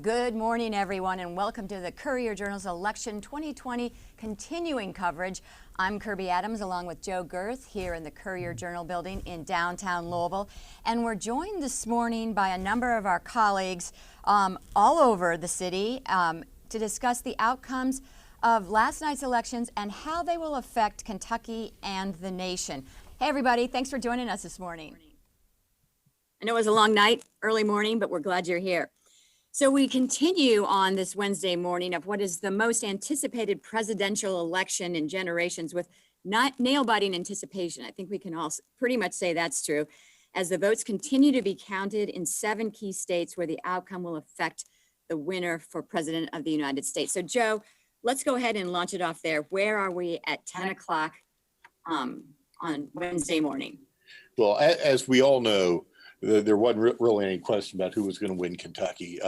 Good morning, everyone, and welcome to the Courier Journal's Election 2020 continuing coverage. I'm Kirby Adams, along with Joe Girth, here in the Courier Journal building in downtown Louisville. And we're joined this morning by a number of our colleagues all over the city to discuss the outcomes of last night's elections and how they will affect Kentucky and the nation. Hey, everybody, thanks for joining us this morning. I know it was a long night, early morning, but we're glad you're here. So we continue on this Wednesday morning of what is the most anticipated presidential election in generations with not nail-biting anticipation. I think we can all pretty much say that's true, as the votes continue to be counted in 7 key states where the outcome will affect the winner for President of the United States. So Joe, let's go ahead and launch it off there. Where are we at 10 o'clock on Wednesday morning? Well, as we all know, there wasn't really any question about who was going to win Kentucky.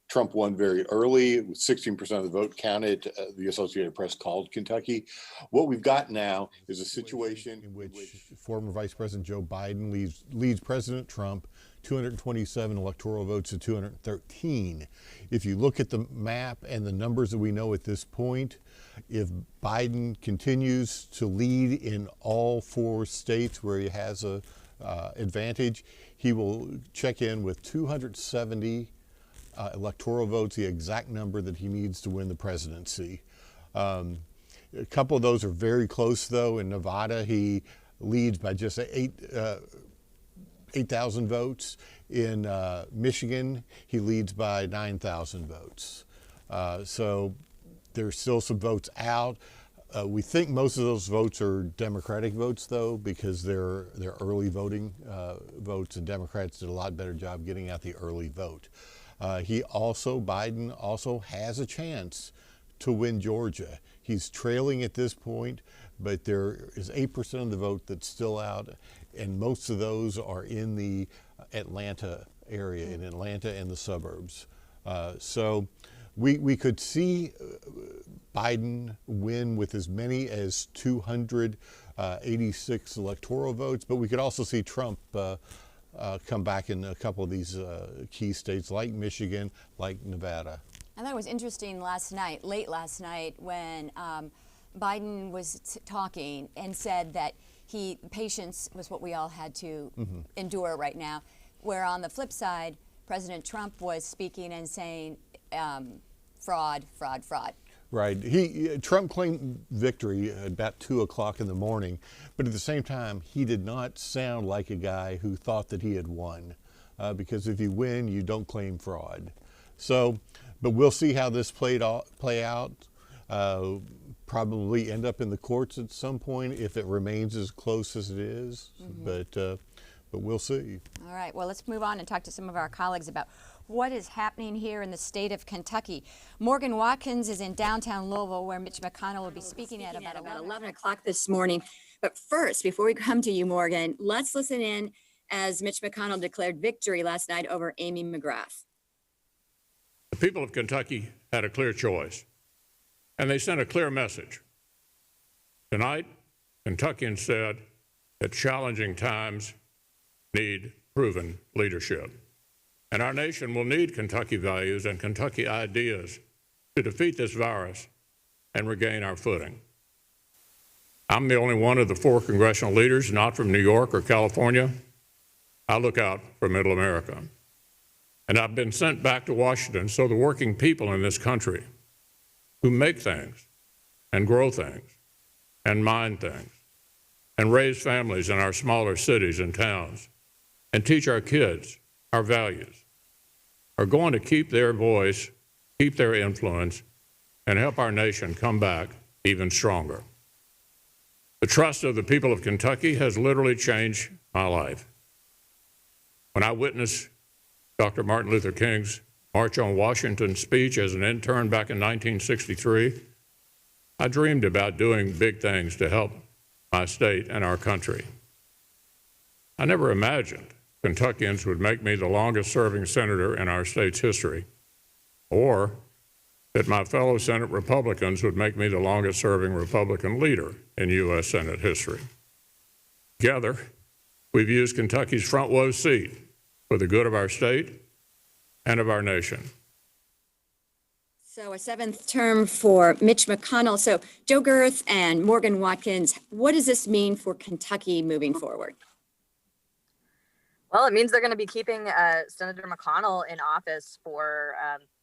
Trump won very early, with 16% of the vote counted. The Associated Press called Kentucky. What we've got now is a situation in which former Vice President Joe Biden leads President Trump 227 electoral votes to 213. If you look at the map and the numbers that we know at this point, if Biden continues to lead in all 4 states where he has a advantage, he will check in with 270 electoral votes, the exact number that he needs to win the presidency. A couple of those are very close, though. In Nevada, he leads by just 8,000 votes. In Michigan, he leads by 9,000 votes. So there's still some votes out. We think most of those votes are Democratic votes, though, because they're early voting votes, and Democrats did a lot better job getting out the early vote. Biden also has a chance to win Georgia. He's trailing at this point, but there is 8% of the vote that's still out, and most of those are in the Atlanta area, in Atlanta and the suburbs. So we could see Biden win with as many as 286 electoral votes, but we could also see Trump come back in a couple of these key states like Michigan, like Nevada. I thought it was interesting late last night, when Biden was talking and said that patience was what we all had to endure right now, where on the flip side, President Trump was speaking and saying, fraud, fraud, fraud. Right. Trump claimed victory at about 2 o'clock in the morning, but at the same time, he did not sound like a guy who thought that he had won, because if you win, you don't claim fraud. So, but we'll see how this play out. Probably end up in the courts at some point if it remains as close as it is, but we'll see. All right. Well, let's move on and talk to some of our colleagues about what is happening here in the state of Kentucky. Morgan Watkins is in downtown Louisville, where Mitch McConnell will be speaking at about 11 o'clock this morning. But first, before we come to you, Morgan, let's listen in as Mitch McConnell declared victory last night over Amy McGrath. The people of Kentucky had a clear choice, and they sent a clear message. Tonight, Kentuckians said that challenging times need proven leadership. And our nation will need Kentucky values and Kentucky ideas to defeat this virus and regain our footing. I'm the only one of the 4 congressional leaders not from New York or California. I look out for Middle America. And I've been sent back to Washington so the working people in this country who make things and grow things and mine things and raise families in our smaller cities and towns and teach our kids our values are going to keep their voice, keep their influence, and help our nation come back even stronger. The trust of the people of Kentucky has literally changed my life. When I witnessed Dr. Martin Luther King's March on Washington speech as an intern back in 1963, I dreamed about doing big things to help my state and our country. I never imagined Kentuckians would make me the longest-serving senator in our state's history, or that my fellow Senate Republicans would make me the longest-serving Republican leader in U.S. Senate history. Together, we've used Kentucky's front row seat for the good of our state and of our nation. So a seventh term for Mitch McConnell. So Joe Girth and Morgan Watkins, what does this mean for Kentucky moving forward? Well, it means they're going to be keeping Senator McConnell in office for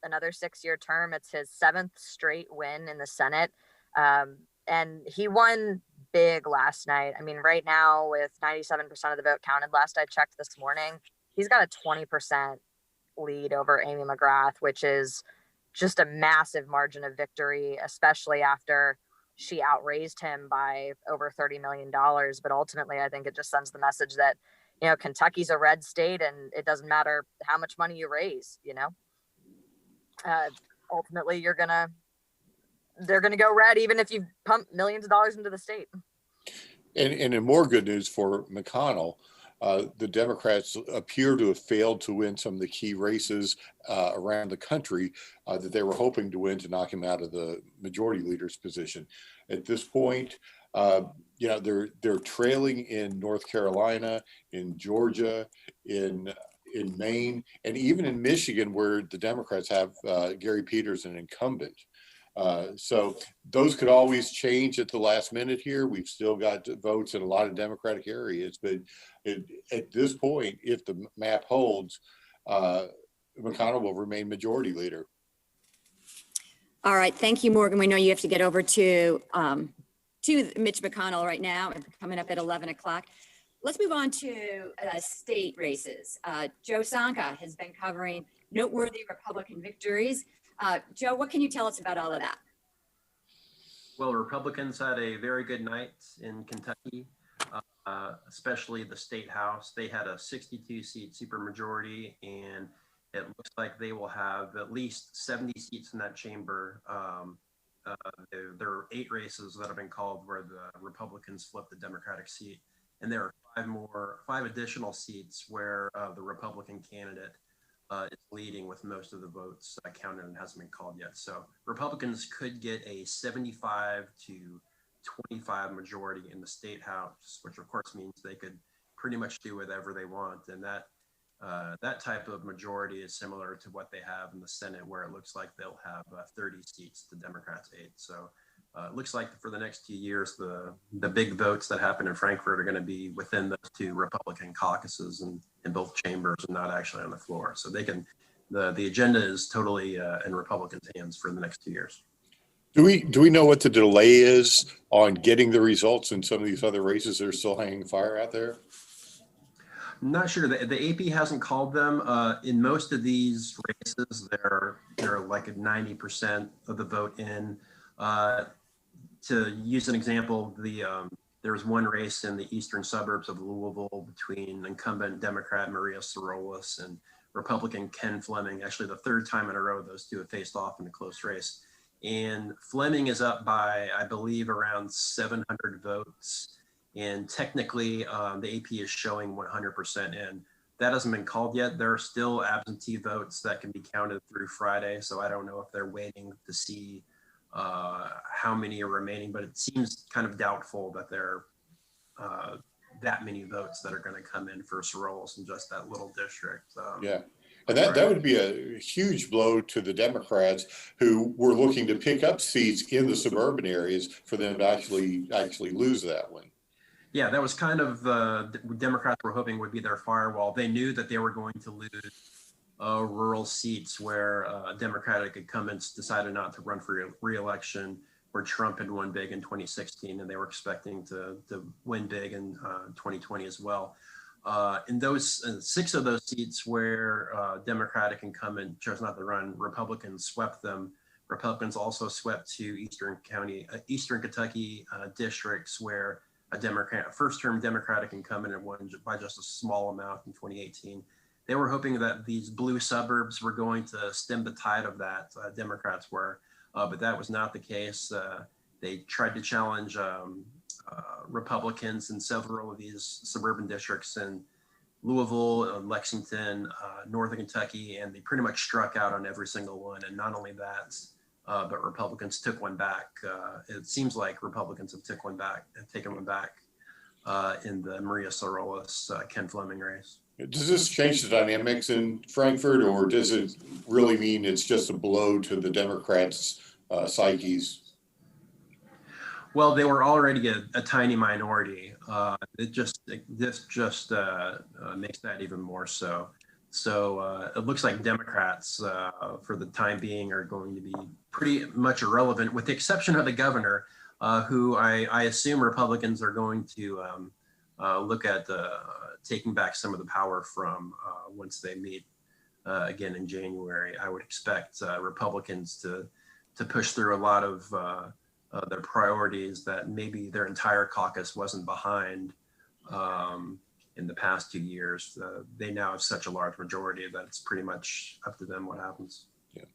another 6-year term. It's his 7th straight win in the Senate. And he won big last night. I mean, right now with 97% of the vote counted, last I checked this morning, he's got a 20% lead over Amy McGrath, which is just a massive margin of victory, especially after she outraised him by over $30 million. But ultimately, I think it just sends the message that, you know, Kentucky's a red state and it doesn't matter how much money you raise, you know. Ultimately, they're going to go red even if you pump millions of dollars into the state. And in more good news for McConnell, the Democrats appear to have failed to win some of the key races around the country that they were hoping to win to knock him out of the majority leader's position. At this point, you know, they're trailing in North Carolina, in Georgia, in Maine, and even in Michigan, where the Democrats have Gary Peters, an incumbent. So those could always change at the last minute here. We've still got votes in a lot of Democratic areas, but at this point, if the map holds, McConnell will remain majority leader. All right, thank you, Morgan. We know you have to get over to Mitch McConnell right now, coming up at 11 o'clock. Let's move on to state races. Joe Sanka has been covering noteworthy Republican victories. Joe, what can you tell us about all of that? Well, Republicans had a very good night in Kentucky, especially the state house. They had a 62-seat supermajority, and it looks like they will have at least 70 seats in that chamber. There are 8 races that have been called where the Republicans flipped the Democratic seat, and there are 5 additional seats where the Republican candidate is leading with most of the votes counted and hasn't been called yet. So Republicans could get a 75 to 25 majority in the state house, which of course means they could pretty much do whatever they want. And that type of majority is similar to what they have in the Senate, where it looks like they'll have 30 seats, the Democrats 8. So it looks like for the next 2 years, the big votes that happen in Frankfurt are going to be within those 2 Republican caucuses and in both chambers and not actually on the floor. So they can, the agenda is totally in Republicans' hands for the next 2 years. Do we know what the delay is on getting the results in some of these other races that are still hanging fire out there? I'm not sure. The AP hasn't called them. In most of these races, they're like at 90% of the vote in. To use an example, there was one race in the eastern suburbs of Louisville between incumbent Democrat Maria Sorolis and Republican Ken Fleming. Actually, the 3rd time in a row those 2 have faced off in a close race. And Fleming is up by, I believe, around 700 votes. And technically, the AP is showing 100% in. That hasn't been called yet. There are still absentee votes that can be counted through Friday. So I don't know if they're waiting to see how many are remaining, but it seems kind of doubtful that there are that many votes that are going to come in for Sorolis in just that little district. Yeah. And that would be a huge blow to the Democrats who were looking to pick up seats in the suburban areas for them to actually lose that one. Yeah, that was kind of Democrats were hoping would be their firewall. They knew that they were going to lose rural seats where Democratic incumbents decided not to run for re-election, where Trump had won big in 2016, and they were expecting to win big in 2020 as well. In those 6 of those seats where Democratic incumbent chose not to run, Republicans swept them. Republicans also swept 2 Eastern Kentucky districts where a first-term Democratic incumbent had won by just a small amount in 2018. They were hoping that these blue suburbs were going to stem the tide of that. Democrats were, but that was not the case. They tried to challenge Republicans in several of these suburban districts in Louisville, Lexington, Northern Kentucky, and they pretty much struck out on every single one. And not only that, but Republicans took one back. It seems like Republicans have taken one back in the Maria Sorolis, Ken Fleming race. Does this change the dynamics in Frankfurt, or does it really mean it's just a blow to the Democrats' psyches? Well, they were already a tiny minority. This just makes that even more so. So it looks like Democrats, for the time being, are going to be pretty much irrelevant, with the exception of the governor, who I assume Republicans are going to look at taking back some of the power from once they meet again in January. I would expect Republicans to push through a lot of their priorities that maybe their entire caucus wasn't behind in the past 2 years. They now have such a large majority that it's pretty much up to them what happens. Yeah.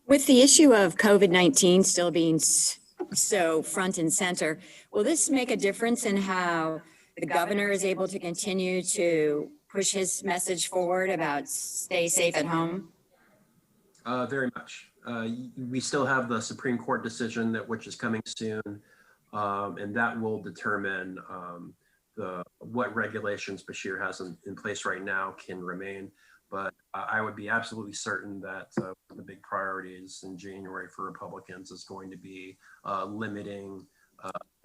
With the issue of COVID-19 still being so front and center, will this make a difference in how the governor is able to continue to push his message forward about stay safe at home? Very much. We still have the Supreme Court decision which is coming soon, and that will determine what regulations Beshear has in place right now can remain. But I would be absolutely certain that one of the big priorities in January for Republicans is going to be limiting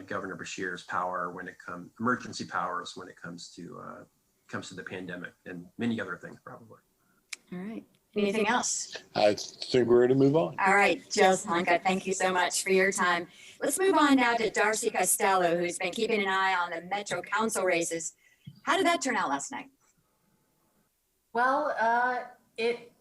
Governor Beshear's power when it comes emergency powers when it comes to the pandemic and many other things probably. All right. Anything else? I think we're ready to move on. All right, Joe Slonka, thank you so much for your time. Let's move on now to Darcy Costello, who's been keeping an eye on the Metro Council races. How did that turn out last night? Well, it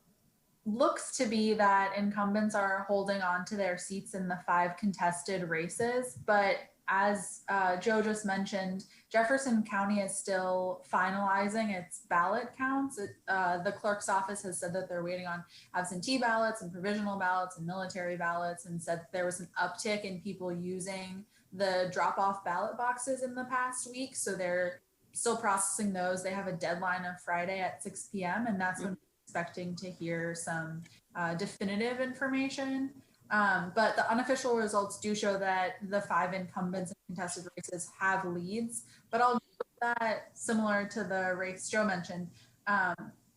looks to be that incumbents are holding on to their seats in the 5 contested races, but as Joe just mentioned, Jefferson County is still finalizing its ballot counts. The clerk's office has said that they're waiting on absentee ballots and provisional ballots and military ballots, and said there was an uptick in people using the drop-off ballot boxes in the past week. So they're still processing those. They have a deadline of Friday at 6 p.m. and that's when we're expecting to hear some definitive information. But the unofficial results do show that the 5 incumbents in contested races have leads. But I'll note that, similar to the race Joe mentioned,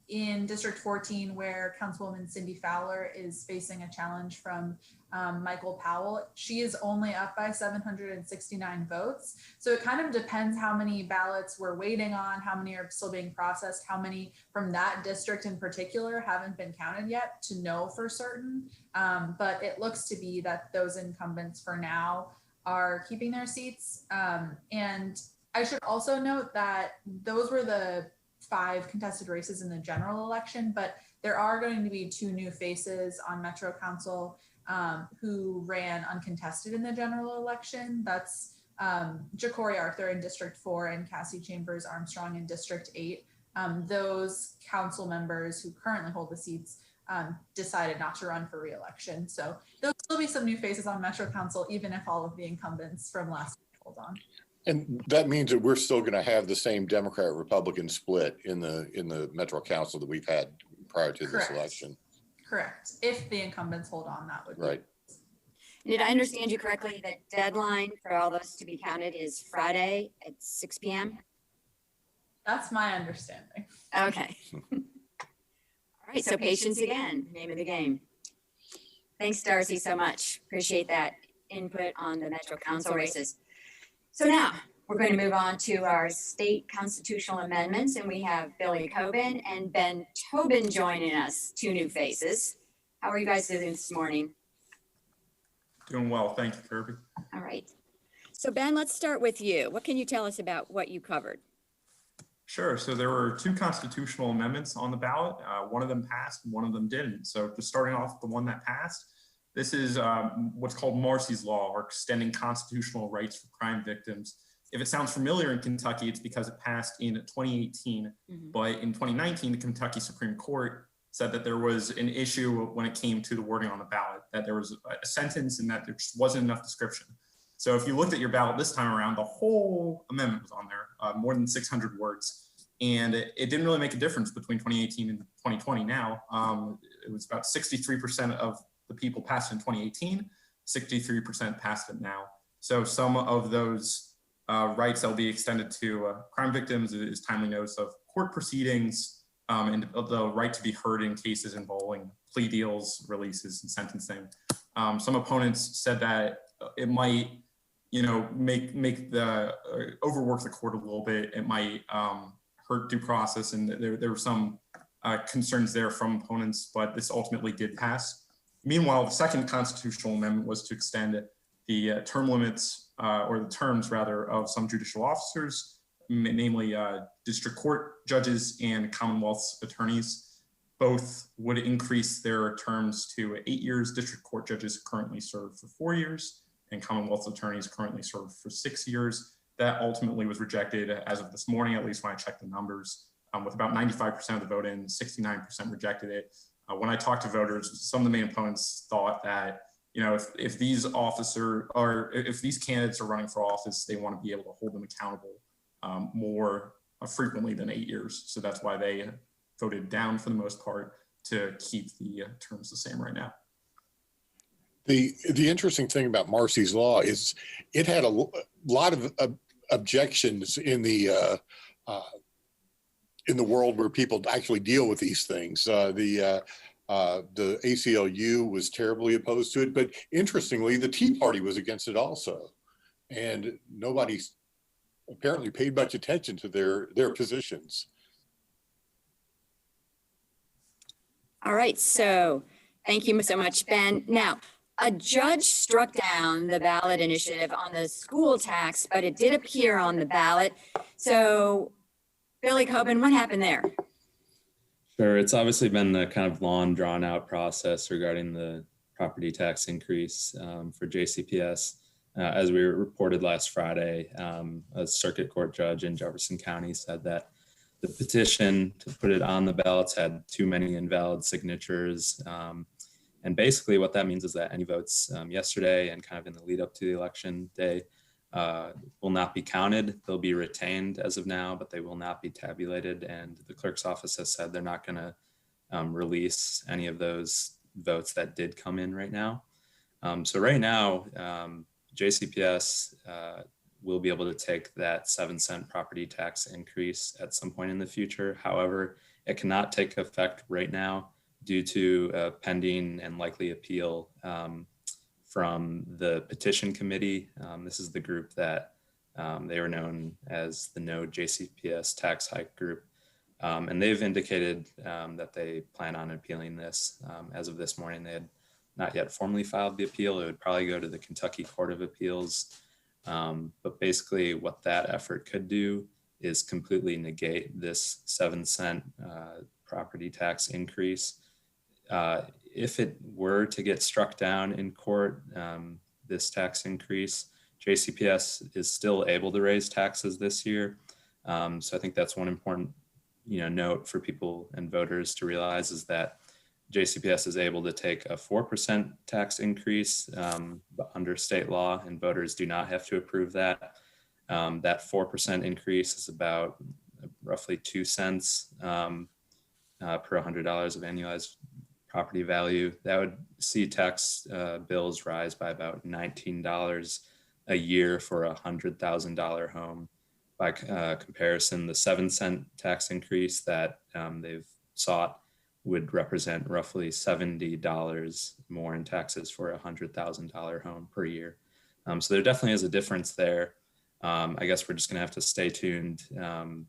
in District 14, where Councilwoman Cindy Fowler is facing a challenge from Michael Powell, she is only up by 769 votes. So it kind of depends how many ballots we're waiting on, how many are still being processed, how many from that district in particular haven't been counted yet to know for certain. But it looks to be that those incumbents for now are keeping their seats. And I should also note that those were the 5 contested races in the general election, but there are going to be 2 new faces on Metro Council who ran uncontested in the general election. That's Ja'Cory Arthur in District 4 and Cassie Chambers Armstrong in District 8. Those council members who currently hold the seats decided not to run for re-election. So there'll still be some new faces on Metro Council, even if all of the incumbents from last week hold on. And that means that we're still going to have the same Democrat-Republican split in the Metro Council that we've had prior to this election. Correct. If the incumbents hold on, that would be. Right. Did I understand you correctly that deadline for all those to be counted is Friday at 6 p.m.? That's my understanding. Okay. All right, so patience again, name of the game. Thanks, Darcy, so much. Appreciate that input on the Metro Council races. So now we're going to move on to our state constitutional amendments, and we have Billy Coben and Ben Tobin joining us, 2 new faces. How are you guys doing this morning? Doing well, thank you, Kirby. All right. So Ben, let's start with you. What can you tell us about what you covered? Sure, so there were 2 constitutional amendments on the ballot. One of them passed, one of them didn't. So just starting off with the one that passed, this is what's called Marcy's Law, or extending constitutional rights for crime victims. If it sounds familiar in Kentucky, it's because it passed in 2018. But in 2019, the Kentucky Supreme Court said that there was an issue when it came to the wording on the ballot, that there was a sentence and that there just wasn't enough description. So if you looked at your ballot this time around, the whole amendment was on there, more than 600 words. And it didn't really make a difference between 2018 and 2020 now. It was about 63% of the people passed in 2018, 63% passed it now. So some of those rights that will be extended to crime victims is timely notice of court proceedings and the right to be heard in cases involving plea deals, releases, and sentencing. Some opponents said that it might, make the overwork the court a little bit. It might hurt due process, and there were some concerns there from opponents, but this ultimately did pass. Meanwhile, the second constitutional amendment was to extend the term limits, or the terms rather, of some judicial officers, namely district court judges and Commonwealth's attorneys. Both would increase their terms to 8 years. District court judges currently serve for 4 years, and Commonwealth's attorneys currently serve for 6 years. That ultimately was rejected as of this morning, at least when I checked the numbers, with about 95% of the vote in, 69% rejected it. When I talked to voters, some of the main opponents thought that, if these if these candidates are running for office, they want to be able to hold them accountable more frequently than 8 years. So that's why they voted down for the most part to keep the terms the same right now. The interesting thing about Marcy's law is it had a lot of objections in the world where people actually deal with these things. The ACLU was terribly opposed to it, but interestingly, the Tea Party was against it also, and nobody apparently paid much attention to their positions. All right, so thank you so much, Ben. Now, a judge struck down the ballot initiative on the school tax, but it did appear on the ballot. So, Billy Coben, what happened there? Sure, it's obviously been a kind of long, drawn-out process regarding the property tax increase for JCPS. As we reported last Friday, a circuit court judge in Jefferson County said that the petition to put it on the ballots had too many invalid signatures. And basically what that means is that any votes yesterday and kind of in the lead up to the election day will not be counted. They'll be retained as of now, but they will not be tabulated. And the clerk's office has said they're not going to release any of those votes that did come in right now. So right now, JCPS will be able to take that 7-cent property tax increase at some point in the future. However, it cannot take effect right now due to a pending and likely appeal from the petition committee. This is the group that they were known as the No JCPS Tax Hike Group. And they've indicated that they plan on appealing this. As of this morning, they had not yet formally filed the appeal. It would probably go to the Kentucky Court of Appeals. But basically what that effort could do is completely negate this 7-cent property tax increase. If it were to get struck down in court, this tax increase, JCPS is still able to raise taxes this year. So I think that's one important note for people and voters to realize is that JCPS is able to take a 4% tax increase under state law, and voters do not have to approve that. That 4% increase is about roughly 2 cents per $100 of annualized property value. That would see tax bills rise by about $19 a year for a $100,000 home. By comparison, the 7-cent tax increase that they've sought would represent roughly $70 more in taxes for a $100,000 home per year. So there definitely is a difference there. I guess we're just gonna have to stay tuned to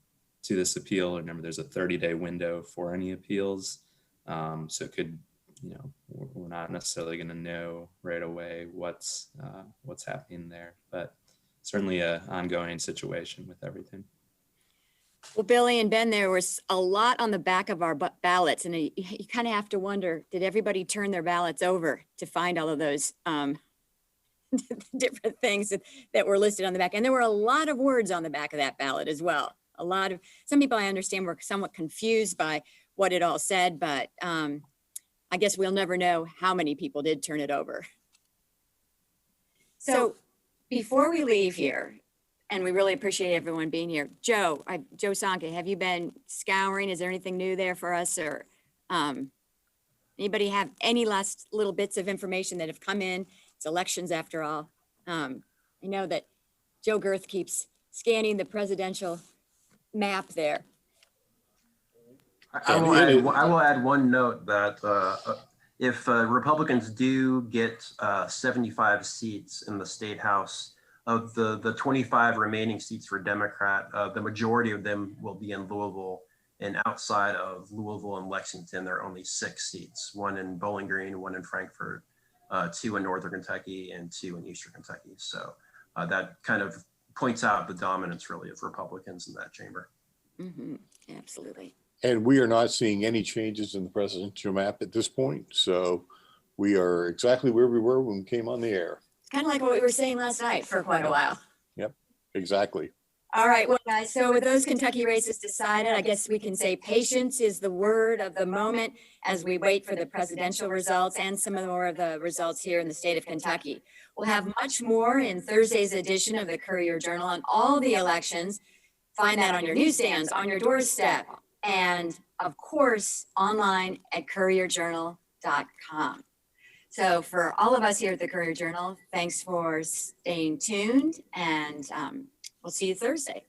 this appeal. Remember, there's a 30-day window for any appeals. So it could, we're not necessarily gonna know right away what's happening there, but certainly an ongoing situation with everything. Well, Billy and Ben, there was a lot on the back of our ballots, and you kind of have to wonder, did everybody turn their ballots over to find all of those different things that were listed on the back? And there were a lot of words on the back of that ballot as well. Some people I understand were somewhat confused by what it all said, but I guess we'll never know how many people did turn it over. So before we leave here, and we really appreciate everyone being here. Joe Sonke, have you been scouring? Is there anything new there for us, or anybody have any last little bits of information that have come in? It's elections after all. I know that Joe Girth keeps scanning the presidential map there. I will add one note that if Republicans do get 75 seats in the state house, of the 25 remaining seats for Democrat, the majority of them will be in Louisville, and outside of Louisville and Lexington, there are only 6 seats, one in Bowling Green, one in Frankfort, 2 in Northern Kentucky, and 2 in Eastern Kentucky. So that kind of points out the dominance really of Republicans in that chamber. Mm-hmm. Absolutely. And we are not seeing any changes in the presidential map at this point. So we are exactly where we were when we came on the air. Kind of like what we were saying last night for quite a while. Yep, exactly. All right, well, guys, so with those Kentucky races decided, I guess we can say patience is the word of the moment as we wait for the presidential results and some more of the results here in the state of Kentucky. We'll have much more in Thursday's edition of the Courier Journal on all the elections. Find that on your newsstands, on your doorstep, and of course, online at courierjournal.com. So for all of us here at the Courier Journal, thanks for staying tuned, and we'll see you Thursday.